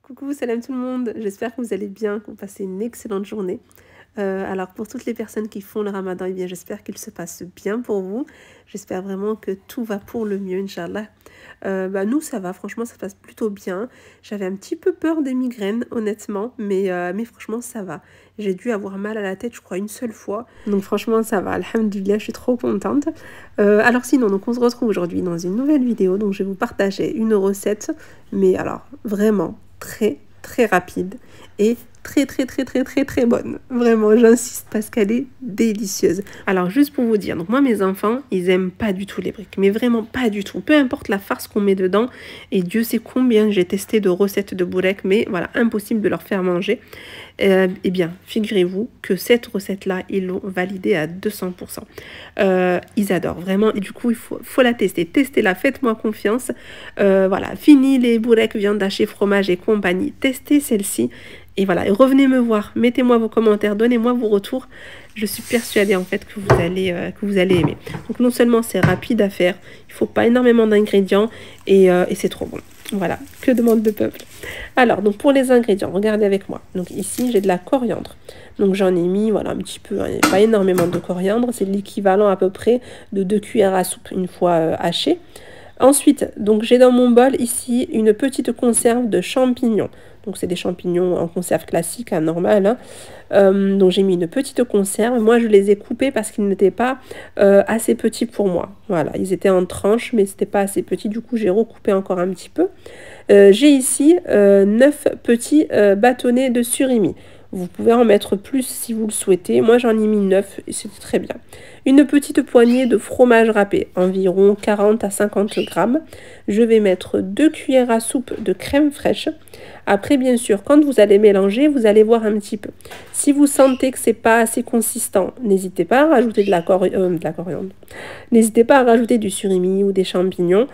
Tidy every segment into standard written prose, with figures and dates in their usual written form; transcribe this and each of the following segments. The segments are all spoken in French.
Coucou, salam tout le monde, j'espère que vous allez bien, que vous passez une excellente journée. Alors pour toutes les personnes qui font le ramadan, eh bien j'espère qu'il se passe bien pour vous. J'espère vraiment que tout va pour le mieux, Inch'Allah. Nous ça va, franchement ça se passe plutôt bien. J'avais un petit peu peur des migraines honnêtement, mais franchement ça va. J'ai dû avoir mal à la tête je crois une seule fois. Donc franchement ça va, alhamdoulilah, je suis trop contente. Alors sinon, donc on se retrouve aujourd'hui dans une nouvelle vidéo. Donc je vais vous partager une recette, mais alors vraiment très rapide et très bonne. Vraiment, j'insiste parce qu'elle est délicieuse. Alors, juste pour vous dire, donc moi, mes enfants, ils aiment pas du tout les briques, mais vraiment pas du tout. Peu importe la farce qu'on met dedans, et Dieu sait combien j'ai testé de recettes de bourrek, mais voilà, impossible de leur faire manger. Eh bien, figurez-vous que cette recette-là, ils l'ont validée à 200%. Ils adorent vraiment, et du coup, il faut la tester. Testez-la, faites-moi confiance. Voilà, fini les bourreks, viande hachée, fromage et compagnie. Testez celle-ci. Et voilà, et revenez me voir, mettez-moi vos commentaires, donnez-moi vos retours. Je suis persuadée en fait que vous allez aimer. Donc non seulement c'est rapide à faire, il ne faut pas énormément d'ingrédients et c'est trop bon. Voilà, que demande le peuple. Alors, donc pour les ingrédients, regardez avec moi. Donc ici, j'ai de la coriandre. Donc j'en ai mis, voilà, un petit peu, hein, pas énormément de coriandre. C'est l'équivalent à peu près de 2 cuillères à soupe une fois hachée. Ensuite, donc j'ai dans mon bol ici une petite conserve de champignons. Donc c'est des champignons en conserve classique, hein, normal. Hein. Donc j'ai mis une petite conserve. Moi je les ai coupés parce qu'ils n'étaient pas assez petits pour moi. Voilà, ils étaient en tranches mais c'était pas assez petit. Du coup j'ai recoupé encore un petit peu. J'ai ici 9 petits bâtonnets de surimi. Vous pouvez en mettre plus si vous le souhaitez. Moi, j'en ai mis 9 et c'était très bien. Une petite poignée de fromage râpé, environ 40 à 50 grammes. Je vais mettre 2 cuillères à soupe de crème fraîche. Après, bien sûr, quand vous allez mélanger, vous allez voir un petit peu. Si vous sentez que c'est pas assez consistant, n'hésitez pas à rajouter de la coriandre. N'hésitez pas à rajouter du surimi ou des champignons.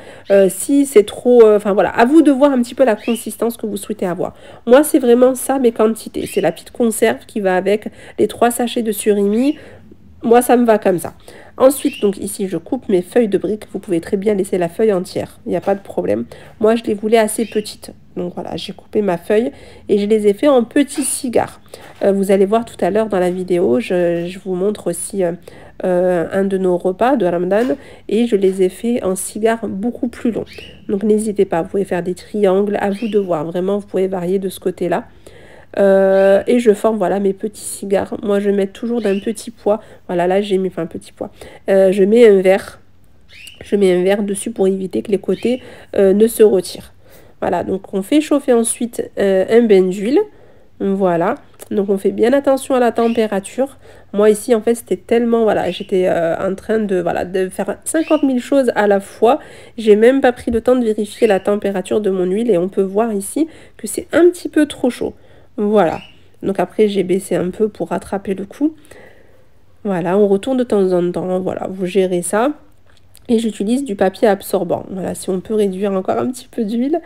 Si c'est trop... Enfin voilà, à vous de voir un petit peu la consistance que vous souhaitez avoir. Moi, c'est vraiment ça mes quantités. C'est la petite conserve qui va avec les 3 sachets de surimi. Moi, ça me va comme ça. Ensuite, donc ici, je coupe mes feuilles de briques. Vous pouvez très bien laisser la feuille entière. Il n'y a pas de problème. Moi, je les voulais assez petites. Donc voilà, j'ai coupé ma feuille et je les ai fait en petits cigares. Vous allez voir tout à l'heure dans la vidéo, je vous montre aussi un de nos repas de Ramadan et je les ai fait en cigares beaucoup plus longs. Donc n'hésitez pas, vous pouvez faire des triangles, à vous de voir. Vraiment, vous pouvez varier de ce côté-là. Et je forme voilà mes petits cigares. Moi je mets toujours d'un petit pois. Voilà, là j'ai mis un petit pois. Je mets un verre dessus pour éviter que les côtés ne se retirent. Voilà, donc on fait chauffer ensuite un bain d'huile. Voilà, donc on fait bien attention à la température. Moi ici en fait c'était tellement, voilà, j'étais en train de faire 50 000 choses à la fois. J'ai même pas pris le temps de vérifier la température de mon huile et on peut voir ici que c'est un petit peu trop chaud. Voilà, donc après j'ai baissé un peu pour rattraper le coup. Voilà, on retourne de temps en temps, voilà, vous gérez ça. Et j'utilise du papier absorbant. Voilà, si on peut réduire encore un petit peu d'huile,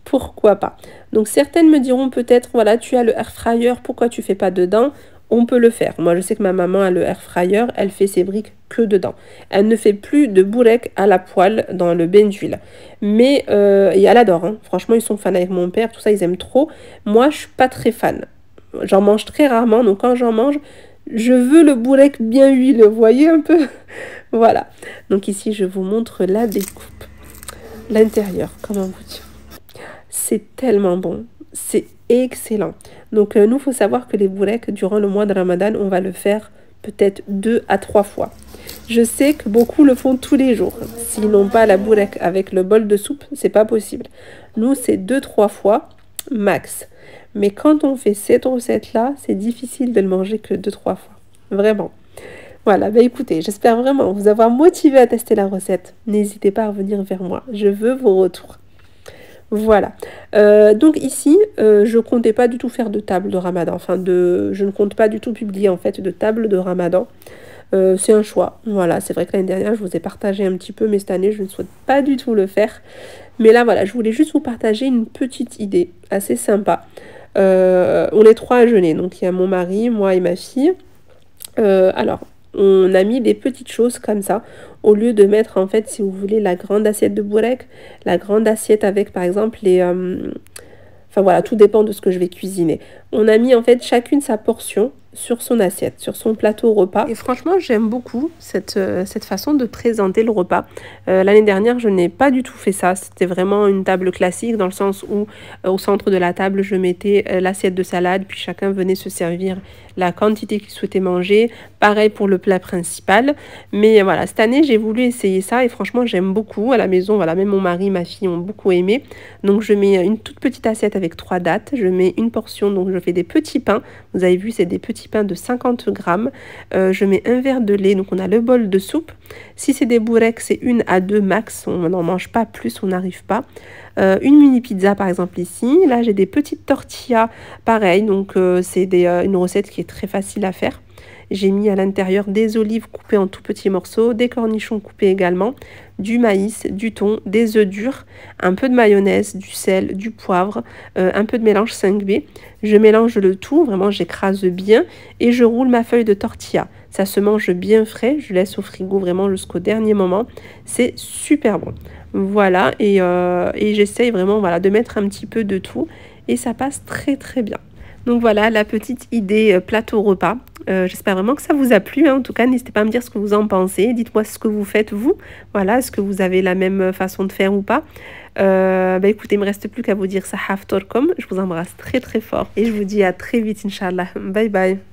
pourquoi pas. Donc certaines me diront peut-être, voilà, tu as le air fryer, pourquoi tu fais pas dedans? On peut le faire. Moi, je sais que ma maman a le air fryer, elle fait ses briques que dedans. Elle ne fait plus de bourrek à la poêle dans le bain d'huile. Mais, et elle adore, hein. Franchement, ils sont fans avec mon père, tout ça, ils aiment trop. Moi, je suis pas très fan. J'en mange très rarement, donc quand j'en mange, je veux le bourrek bien huileux, vous voyez un peu? Voilà. Donc ici, je vous montre la découpe. L'intérieur, comment vous dire? C'est tellement bon. C'est excellent. Donc nous, il faut savoir que les bourreks, durant le mois de Ramadan, on va le faire peut-être 2 à 3 fois. Je sais que beaucoup le font tous les jours. S'ils n'ont pas la bourrek avec le bol de soupe, c'est pas possible. Nous, c'est 2-3 fois max. Mais quand on fait cette recette-là, c'est difficile de le manger que 2-3 fois. Vraiment. Voilà, bah écoutez, j'espère vraiment vous avoir motivé à tester la recette. N'hésitez pas à revenir vers moi. Je veux vos retours. Voilà. Donc ici, je comptais pas du tout faire de table de Ramadan. Enfin, je ne compte pas du tout publier en fait de table de Ramadan. C'est un choix. Voilà, c'est vrai que l'année dernière, je vous ai partagé un petit peu, mais cette année, je ne souhaite pas du tout le faire. Mais là, voilà, je voulais juste vous partager une petite idée assez sympa. On est 3 à jeûner, donc il y a mon mari, moi et ma fille. Alors, on a mis des petites choses comme ça, au lieu de mettre en fait, si vous voulez, la grande assiette de bourrek, la grande assiette avec par exemple Enfin voilà, tout dépend de ce que je vais cuisiner. On a mis en fait chacune sa portion sur son assiette, sur son plateau repas. Et franchement, j'aime beaucoup cette façon de présenter le repas. L'année dernière, je n'ai pas du tout fait ça. C'était vraiment une table classique dans le sens où au centre de la table, je mettais l'assiette de salade, puis chacun venait se servir la quantité qu'il souhaitait manger. Pareil pour le plat principal. Mais voilà, cette année, j'ai voulu essayer ça et franchement, j'aime beaucoup. À la maison, voilà, même mon mari, ma fille ont beaucoup aimé. Donc, je mets une toute petite assiette avec 3 dattes. Je mets une portion, donc je fais des petits pains. Vous avez vu, c'est des petits pain de 50 grammes. Je mets un verre de lait, donc on a le bol de soupe. Si c'est des bourrecs, c'est 1 à 2 max. On n'en mange pas plus, on n'arrive pas. Une mini pizza par exemple ici. Là, j'ai des petites tortillas, pareil. Donc, c'est une recette qui est très facile à faire. J'ai mis à l'intérieur des olives coupées en tout petits morceaux, des cornichons coupés également, du maïs, du thon, des œufs durs, un peu de mayonnaise, du sel, du poivre, un peu de mélange 5B. Je mélange le tout, vraiment j'écrase bien et je roule ma feuille de tortilla. Ça se mange bien frais, je laisse au frigo vraiment jusqu'au dernier moment. C'est super bon. Voilà, et j'essaye vraiment voilà, de mettre un petit peu de tout et ça passe très très bien. Donc voilà la petite idée plateau repas. J'espère vraiment que ça vous a plu. Hein. En tout cas, n'hésitez pas à me dire ce que vous en pensez. Dites-moi ce que vous faites vous. Voilà, est-ce que vous avez la même façon de faire ou pas? Écoutez, il me reste plus qu'à vous dire ça haftorkom. Je vous embrasse très très fort et je vous dis à très vite, Inch'Allah. Bye bye.